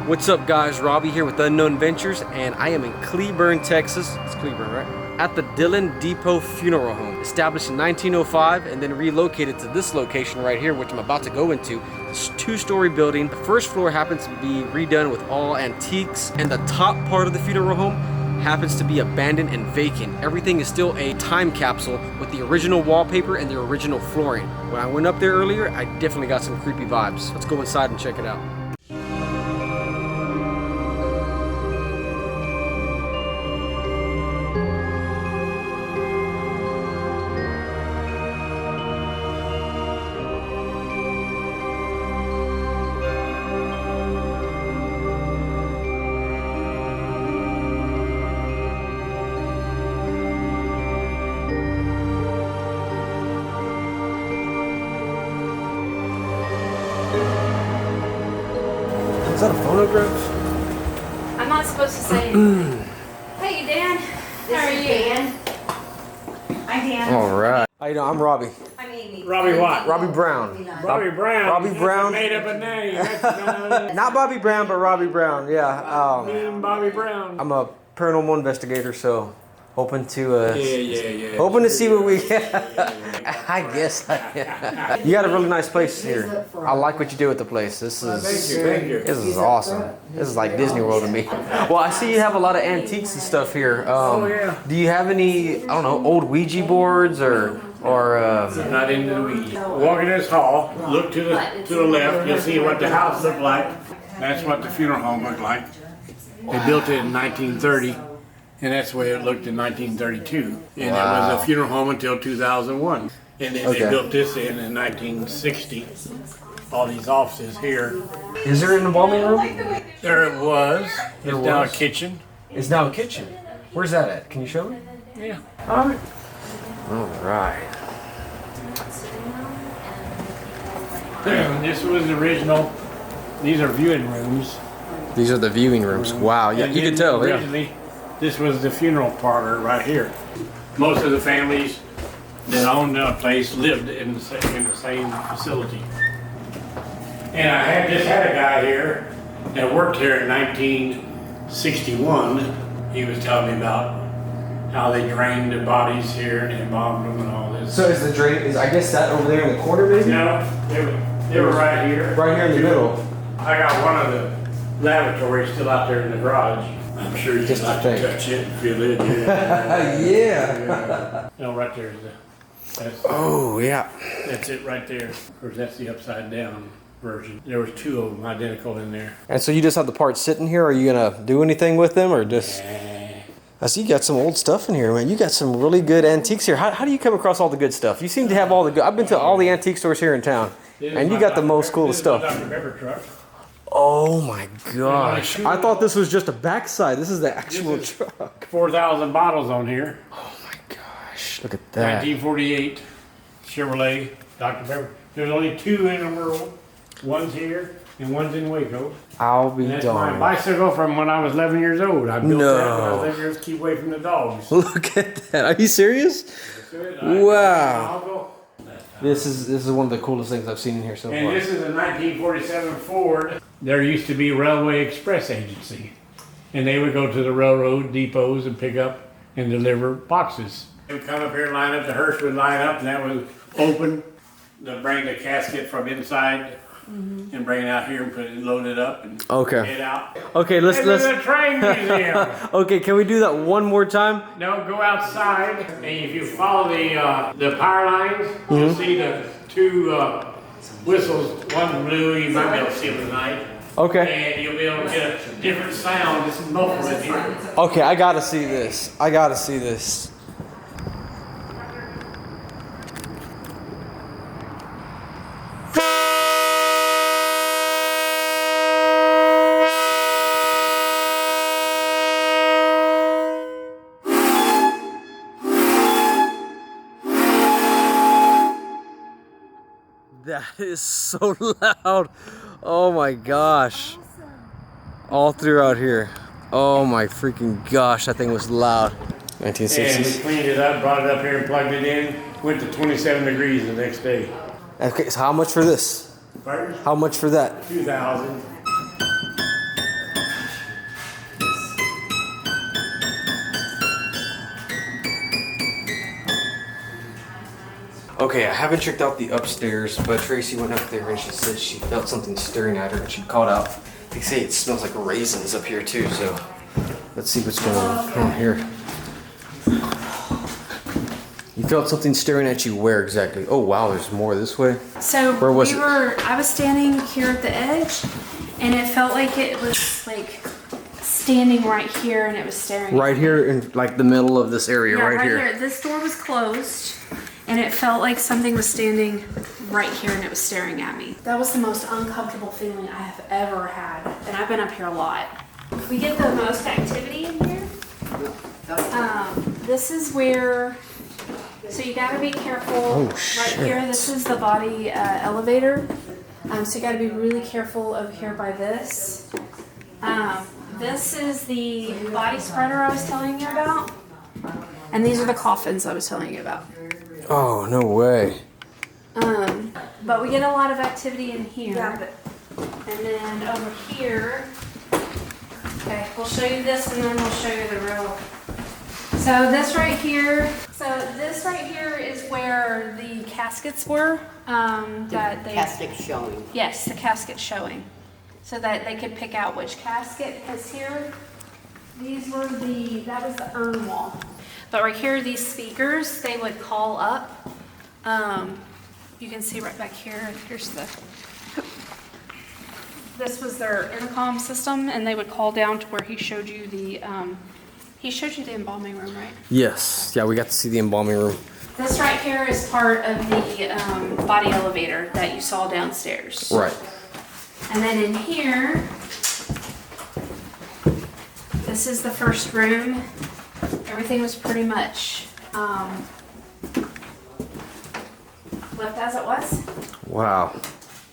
What's up guys, Robbie here with Unknown Ventures, and I am in Cleburne, Texas. It's Cleburne, right? At the Dillion Depot Funeral Home, established in 1905 and then relocated to this location right here, which I'm about to go into. This 2-story building. The first floor happens to be redone with all antiques, and the top part of the funeral home happens to be abandoned and vacant. Everything is still a time capsule with the original wallpaper and the original flooring. When I went up there earlier, I definitely got some creepy vibes. Let's go inside and check it out. Is that a phonograph? I'm not supposed to say anything. Hey, Dan. How are you? Dan. Hi, Dan. All right. How you doing? I'm Robbie. I'm Amy. Robbie what? Robbie Brown. Robbie Brown. Robbie Brown. Made up a name. That's Not Bobby Brown, but Robbie Brown. Yeah. me and Bobby Brown. I'm a paranormal investigator, so hoping to Yeah. hoping to see what we I guess. You got a really nice place here. I like what you do with the place. This is Thank you. This is awesome. This is like Disney World to me. Well, I see you have a lot of antiques and stuff here. Yeah. Do you have any, I don't know, old Ouija boards or Not into the weeds. Walk in this hall, look to the left, you'll see what the house looked like. That's what the funeral home looked like. They built it in 1930, and that's the way it looked in 1932. And it was a funeral home until 2001. And then they built this in 1960. All these offices here. Is there an embalming room? There it was. It's now a was. kitchen. It's now a kitchen. Where's that at? Can you show me? Yeah. All right. This was the original. These are viewing rooms. These are the viewing rooms. Wow. Yeah, And you then can tell. Yeah. Originally, this was the funeral parlor right here. Most of the families that owned the place lived in the same facility. And I just had a guy here that worked here in 1961. He was telling me about how they drained the bodies here and embalmed them and all this. So is the drain? I guess that over there in the corner, maybe? No, they were right here. Right here in the middle. I got one of the lavatories still out there in the garage. I'm sure you Just can like to to think. touch it and feel it. Yeah. Yeah. No, right there is that's Oh yeah. it right there. Of course, that's the upside down version. There was 2 of them identical in there. And so you just have the parts sitting here? Are you gonna do anything with them, or just? I see you got some old stuff in here, man. You got some really good antiques here. How do you come across all the good stuff? You seem to have all the good. I've been to all the antique stores here in town, and you got the most coolest stuff. Dr. Pepper truck. Oh my gosh! I thought this was just a backside. This is the actual truck. 4,000 bottles on here. Oh my gosh! Look at that. 1948 Chevrolet Dr. Pepper. There's only 2 in the world. One's here and one's in Waco. I'll be And that's my darned. bicycle from when I was 11 years old. I built that when I was 11 years to keep away from the dogs. Look at that. Are you serious? Wow. This is one of the coolest things I've seen in here so And far. this is a 1947 Ford. There used to be Railway Express Agency. And they would go to the railroad depots and pick up and deliver boxes. They would come up here and line up, the hearse would line up, and that would open. They'll bring the casket from inside and bring it out here and put it loaded up and head out. Okay, This is let's a train museum. Okay, can we do that one more time? No, go outside, and if you follow the power lines, you'll see the 2 whistles. One blue, you might be able to see them tonight. Okay. And you'll be able to get a different sound. This is muffled in here. Okay, I gotta see this. I gotta see this. That is so loud. Oh my gosh. All throughout here. Oh my freaking gosh, that thing was loud. And 1960s. we cleaned it up, brought it up here and plugged it in. Went to 27 degrees the next day. Okay, so how much for this? Pardon? How much for that? 2,000. Okay, I haven't checked out the upstairs, but Tracy went up there and she said she felt something staring at her and she called out. They say it smells like raisins up here too, so let's see what's going on here. You felt something staring at you where exactly? Oh wow, there's more this way. So where was I was standing here at the edge and it felt like it was like standing right here and it was staring right here in like the middle of this area, yeah, right here. This door was closed and it felt like something was standing right here and it was staring at me. That was the most uncomfortable feeling I have ever had. And I've been up here a lot. We get the most activity in here. This is where, so you gotta be careful. Oh, right shit. here, this is the body elevator. So you gotta be really careful over here by this. This is the body spreader I was telling you about. And these are the coffins I was telling you about. Oh, no way. But we get a lot of activity in here. Yeah, and then over here, okay, we'll show you this and then we'll show you the real. So this right here is where the caskets were. That they Casket showing. Yes, the casket showing. So that they could pick out which casket is here. That was the urn wall. But right here, these speakers, they would call up. You can see right back here, this was their intercom system, and they would call down to where he showed you the embalming room, right? Yes, yeah, we got to see the embalming room. This right here is part of the body elevator that you saw downstairs. Right. And then in here, this is the first room. Everything was pretty much left as it was. Wow.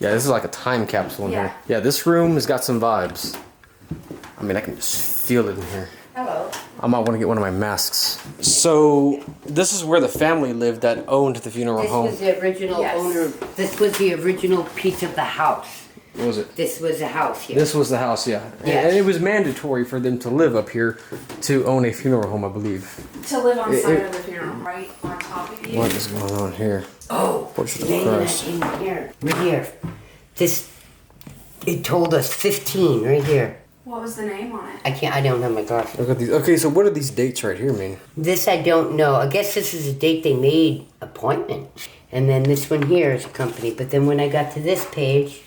Yeah, this is like a time capsule in Yeah. here. Yeah, this room has got some vibes. I mean, I can just feel it in here. Hello. I might want to get one of my masks. So, this is where the family lived that owned the funeral This home. was the original Yes. owner. This was the original piece of the house. What was it? This was a house here. This was the house, yeah. Yes. And it was mandatory for them to live up here to own a funeral home, I believe. To live on site of the funeral, right on top of you. What is going on here? Oh, Portrait of Dana, Christ. in here, right here. It told us 15 right here. What was the name on it? I don't have my glasses. Look at these. Okay, so what do these dates right here mean? This I don't know. I guess this is the date they made appointment. And then this one here is a company. But then when I got to this page,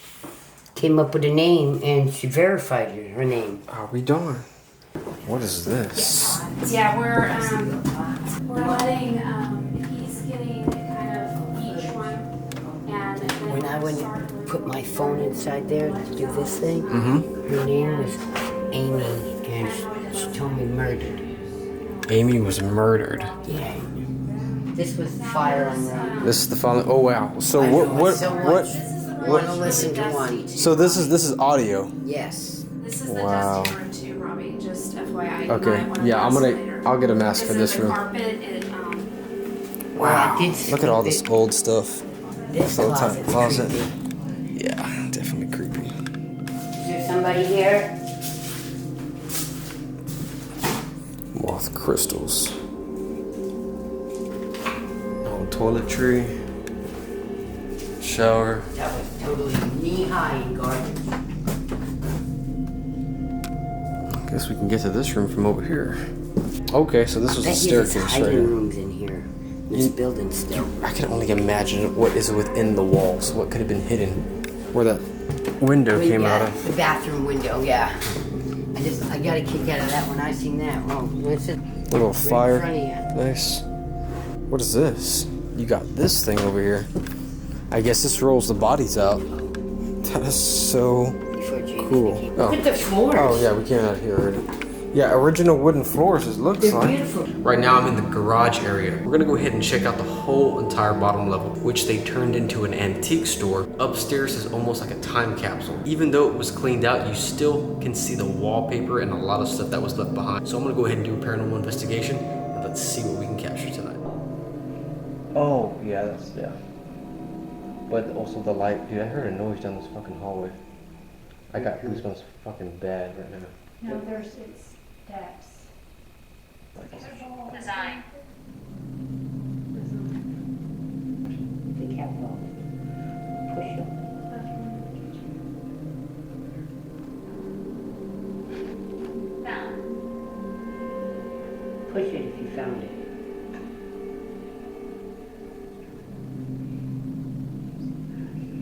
came up with a name and she verified her name. Are we done? What is this? Yeah, we're letting he's getting kind of each one, and then When I went start to with- put my phone inside there to do this thing, her name was Amy, and she told me murdered. Amy was murdered. Yeah. This was the fire alarm. This is the following. Oh wow. So I what? know, What? so What? much. Want to listen to one? So this is audio. Yes. This is the Wow. dusty room too, Robbie. Just FYI. You Okay. might wanna Yeah, mask later. I'll get a mask for is this the room. Carpet. Wow. I did Look at all scoop this it. old stuff. This Old time closet's closet. creepy. Yeah, definitely creepy. Is there somebody here? Moth crystals. Oh, toiletry. Shower. That was totally knee-high in garbage. Guess we can get to this room from over here. Okay, so this was the Bet you there's staircase right hiding here. rooms in here. This building still. I can only imagine what is within the walls. What could have been hidden? Where that window came out of. The bathroom window, yeah. I got a kick out of that when I seen that. Oh, what's it? Little Right in fire. front of you. Nice. What is this? You got this thing over here. I guess this rolls the bodies out. That is so Before James cool. became- Oh. Look at the floors. Oh yeah, we came out here already. Yeah, original wooden floors, it looks They're like. beautiful. Right now I'm in the garage area. We're gonna go ahead and check out the whole entire bottom level, which they turned into an antique store. Upstairs is almost like a time capsule. Even though it was cleaned out, you still can see the wallpaper and a lot of stuff that was left behind. So I'm gonna go ahead and do a paranormal investigation, and let's see what we can capture tonight. Oh, yeah, yeah. But also the light, dude, I heard a noise down this fucking hallway. I got goosebumps fucking bad right now. No, it's steps. Design. careful. Push it. Push it if you found it.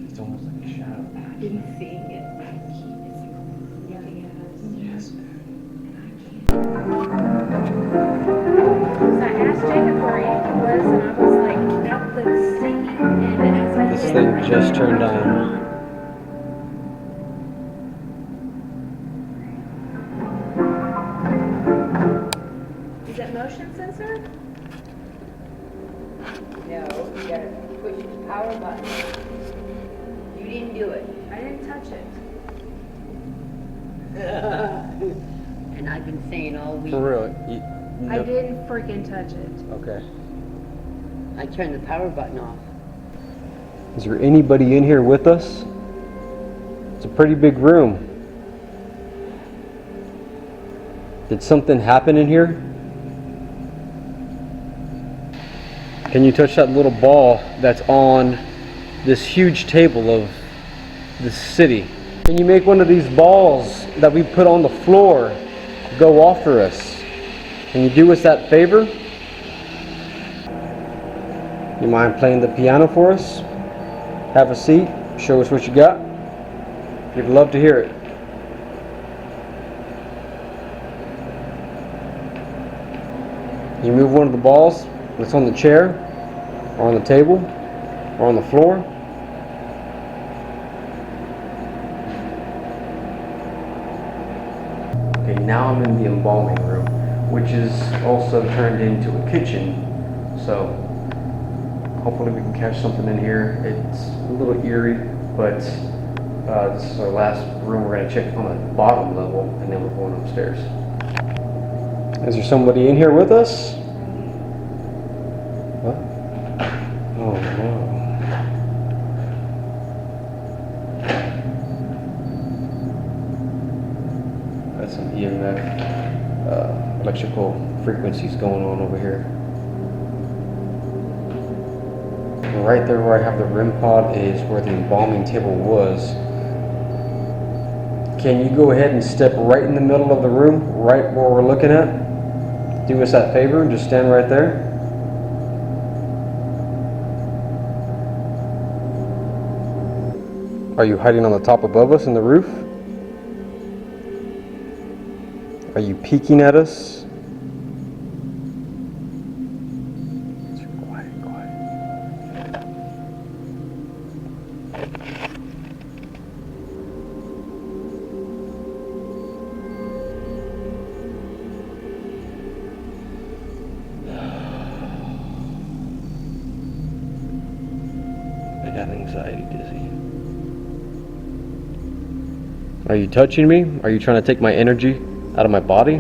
It's almost like a shadow. I've been seeing it. So I asked Jacob where he was, and I was like, at the singing, and as I This did, thing I just heard turned it on. Is it motion sensor? No, you gotta push the power button. You didn't do it. I didn't touch it. And I've been saying all week. For real? I didn't freaking touch it. Okay. I turned the power button off. Is there anybody in here with us? It's a pretty big room. Did something happen in here? Can you touch that little ball that's on this huge table of this city? Can you make one of these balls that we put on the floor go after us? Can you do us that favor? You mind playing the piano for us? Have a seat, show us what you got. We'd love to hear it. You move one of the balls that's on the chair, or on the table, or on the floor. Okay, now I'm in the embalming room, which is also turned into a kitchen. So hopefully we can catch something in here. It's a little eerie, but this is our last room. We're going to check on the bottom level, and then we're going upstairs. Is there somebody in here with us? What? Oh no. That's some EMF, electrical frequencies going on over here. Right there where I have the REM pod is where the embalming table was. Can you go ahead and step right in the middle of the room, right where we're looking at? Do us that favor and just stand right there. Are you hiding on the top above us in the roof? Are you peeking at us? Quiet, quiet. I got anxiety, Dizzy. Are you touching me? Are you trying to take my energy out of my body?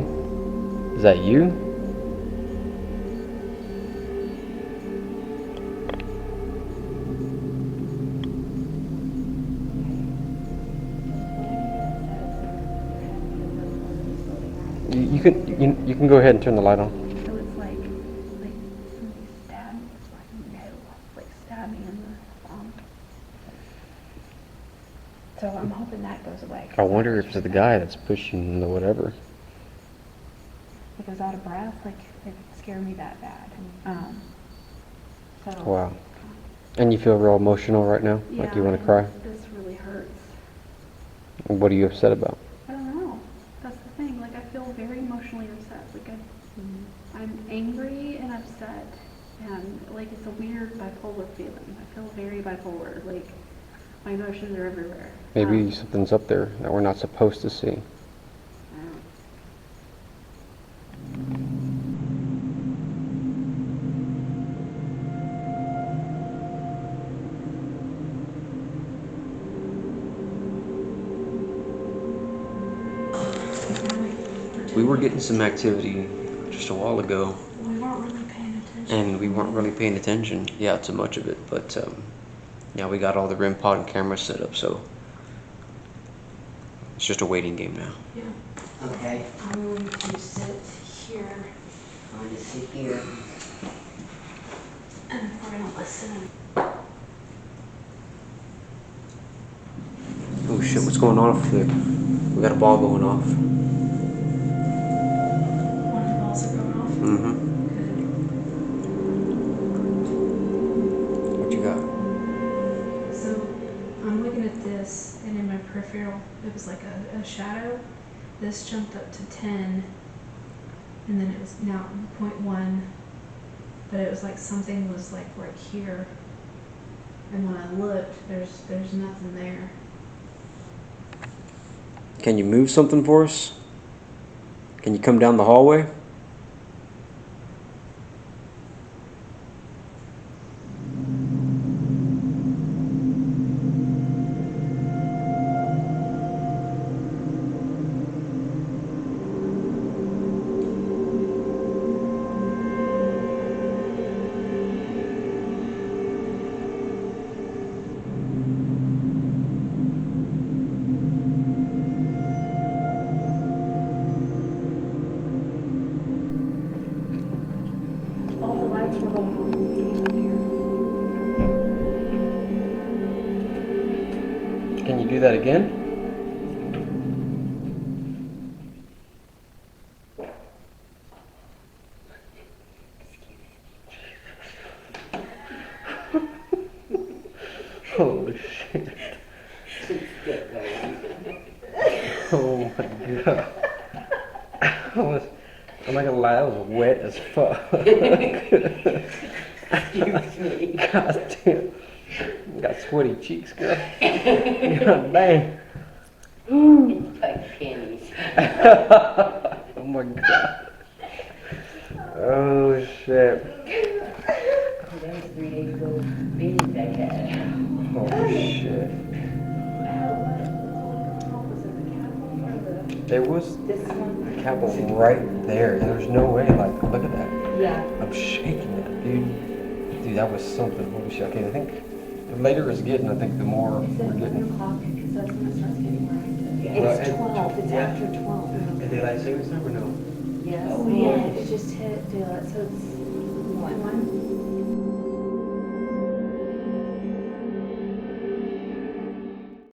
Is that you? You can go ahead and turn the light on. It was like somebody stabbed me. It's like no, like stabbed me in the arm. So I'm hoping that goes away. I wonder if it's the guy that's pushing the whatever. Like I was out of breath. Like it scared me that bad. So Wow. And you feel real emotional right now? Like you want to cry? This really hurts. What are you upset about? I don't know. That's the thing. Like I feel very emotionally upset. Like I'm angry and upset, and like it's a weird bipolar feeling. I feel very bipolar. Like my emotions are everywhere. Maybe something's up there that we're not supposed to see. I don't know. We were getting some activity just a while ago. We weren't really paying attention. And we weren't really paying attention, to much of it, but yeah, we got all the REM pod and cameras set up, so it's just a waiting game now. Yeah. Okay. I'm going to sit here I'm going to sit here. and we're going to listen. shit, what's going on over there? We got a ball going off. One of the balls are going off. Mm-hmm. What you got? So I'm looking at this, and in my peripheral, it was like a shadow. This jumped up to 10, and then it was now 0.1, but it was like something was like right here. And when I looked, there's nothing there. Can you move something for us? Can you come down the hallway? All the lights were going on here. Can you do that again? Holy shit. Oh my god. I'm not gonna lie, that was wet as fuck. God damn. Got sweaty cheeks, girl. God dang. Like pennies. Oh my god. Oh shit. That was 3 days ago. Babies I had. Oh shit. There was This one. a couple right there. There's no way. Like, look at that. Yeah. I'm shaking that, dude. Dude, that was something. Holy shit. Okay, I think the later it's getting, I think the more we're getting. Because that's when it starts getting light. Well, It's 12. It's yeah. after 12. And daylight savings time or no? Yes. Oh yeah, it just hit daylight, so it's 1.